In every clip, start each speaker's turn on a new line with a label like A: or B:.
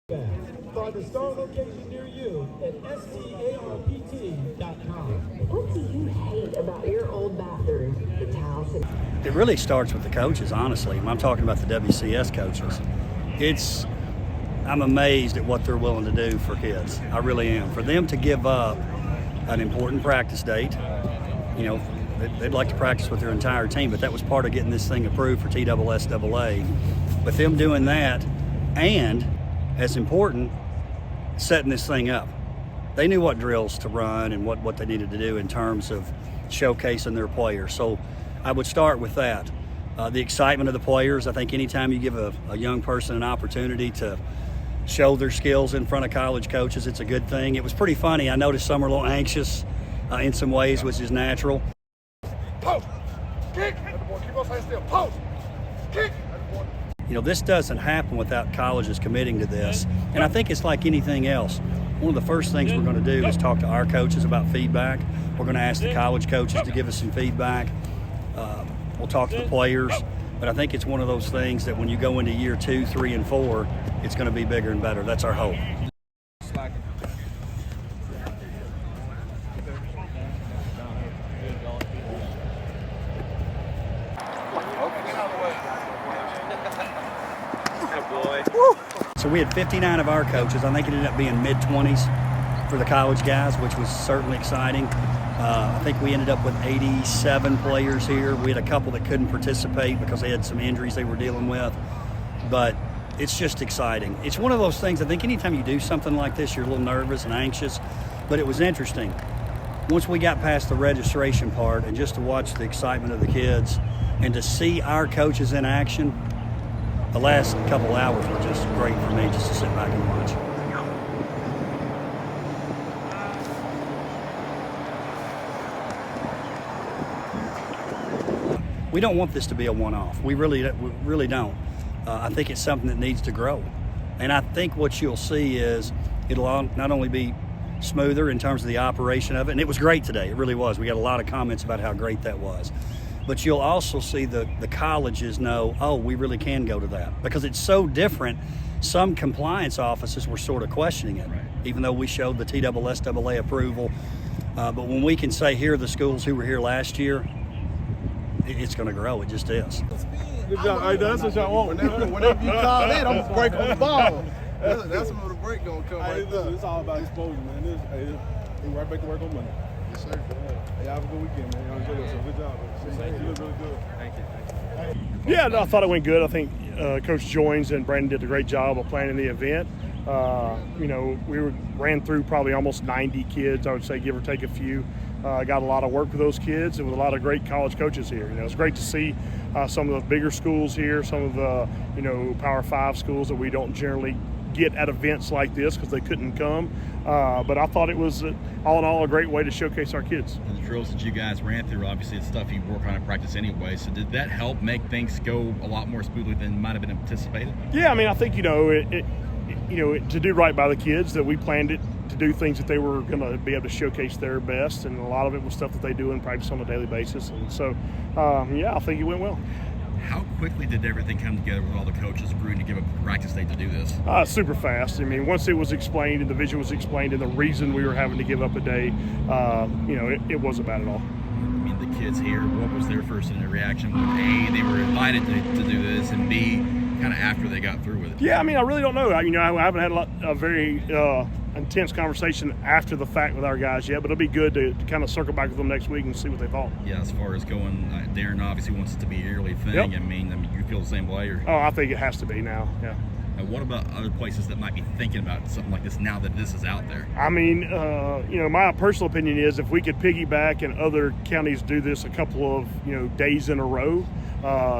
A: Find the store location near you at starpt.com.
B: What do you hate about your old bathroom? The tiles.
C: It really starts with the coaches, honestly. I'm talking about the WCS coaches. I'm amazed at what they're willing to do for kids. I really am. For them to give up an important practice date, they'd like to practice with their entire team, but that was part of getting this thing approved for TSSAA. But them doing that, and as important, setting this thing up. They knew what drills to run and what they needed to do in terms of showcasing their players. So I would start with that. The excitement of the players. I think anytime you give a young person an opportunity to show their skills in front of college coaches, it's a good thing. It was pretty funny. I noticed some were a little anxious in some ways, which is natural.
D: Post, kick, keep on staying still, post, kick.
C: This doesn't happen without colleges committing to this. And I think it's like anything else. One of the first things we're going to do is talk to our coaches about feedback. We're going to ask the college coaches to give us some feedback. We'll talk to the players. But I think it's one of those things that when you go into year 2, 3, and 4, it's going to be bigger and better. That's our hope. So we had 59 of our coaches. I think it ended up being mid-20s for the college guys, which was certainly exciting. I think we ended up with 87 players here. We had a couple that couldn't participate because they had some injuries they were dealing with. But it's just exciting. It's one of those things, I think anytime you do something like this, you're a little nervous and anxious. But it was interesting. Once we got past the registration part and just to watch the excitement of the kids and to see our coaches in action, the last couple hours were just great for me just to sit back and watch. We don't want this to be a one-off. We really don't. I think it's something that needs to grow. And I think what you'll see is it'll not only be smoother in terms of the operation of it, and it was great today. It really was. We got a lot of comments about how great that was. But you'll also see the colleges know, oh, we really can go to that. Because it's so different, some compliance offices were sort of questioning it, even though we showed the TSSAA approval. But when we can say, here are the schools who were here last year, it's going to grow. It just is.
D: Good job. Hey, that's what y'all want. Whenever you call in, I'm going to break on the ball. That's where the break going to come right there.
E: It's all about exposure, man. We're right back to work on Monday.
D: Yes, sir.
E: Hey, have a good weekend, man. Y'all enjoy yourself. Good job.
D: Thank
E: You look really good.
D: Thank you.
F: Yeah, no, I thought it went good. I think Coach Joins and Brandon did a great job of planning the event. We ran through probably almost 90 kids, I would say, give or take a few. Got a lot of work with those kids and with a lot of great college coaches here. It's great to see some of the bigger schools here, some of the, Power 5 schools that we don't generally get at events like this because they couldn't come. But I thought it was, all in all, a great way to showcase our kids.
G: The drills that you guys ran through, obviously it's stuff you work on in practice anyway, so did that help make things go a lot more smoothly than might have been anticipated? Yeah,
F: I think, to do right by the kids, that we planned it to do things that they were going to be able to showcase their best, and a lot of it was stuff that they do in practice on a daily basis. And so, I think it went well.
G: How quickly did everything come together with all the coaches agreeing to give up a practice date to do this?
F: Super fast. Once it was explained and the vision was explained and the reason we were having to give up a day, it wasn't bad at all.
G: The kids here, what was their first reaction when A, they were invited to do this, and B, kind of after they got through with it?
F: Yeah, I really don't know. I haven't had a very intense conversation after the fact with our guys yet, but it'll be good to kind of circle back with them next week and see what they thought.
G: Yeah, as far as going, Darren obviously wants it to be a yearly thing. Yep. You feel the same way? Or?
F: Oh, I think it has to be now, yeah.
G: What about other places that might be thinking about something like this now that this is out there?
F: My personal opinion is if we could piggyback and other counties do this a couple of, days in a row,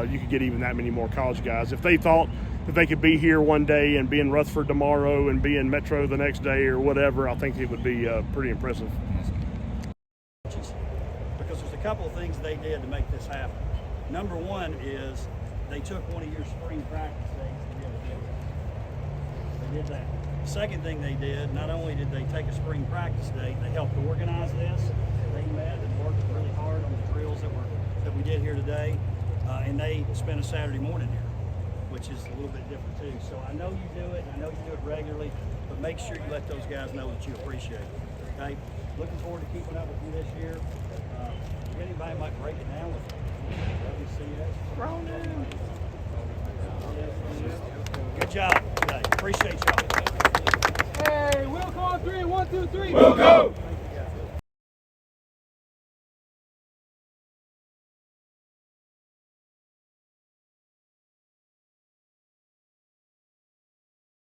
F: you could get even that many more college guys. If they thought that they could be here one day and be in Rutherford tomorrow and be in Metro the next day or whatever, I think it would be pretty impressive.
C: Because there's a couple of things they did to make this happen. Number one is they took one of your spring practice days and did it. They did that. The second thing they did, not only did they take a spring practice day, they helped organize this. They met and worked really hard on the drills that we did here today, and they spent a Saturday morning here. which is a little bit different too. So I know you do it, and I know you do it regularly, but make sure you let those guys know that you appreciate it. Okay? Looking forward to keeping up with you this year. If anybody might break it down with WCS. Good job today. Appreciate y'all.
A: Hey, WillCo on 3. 1, 2, 3.
E: WillCo.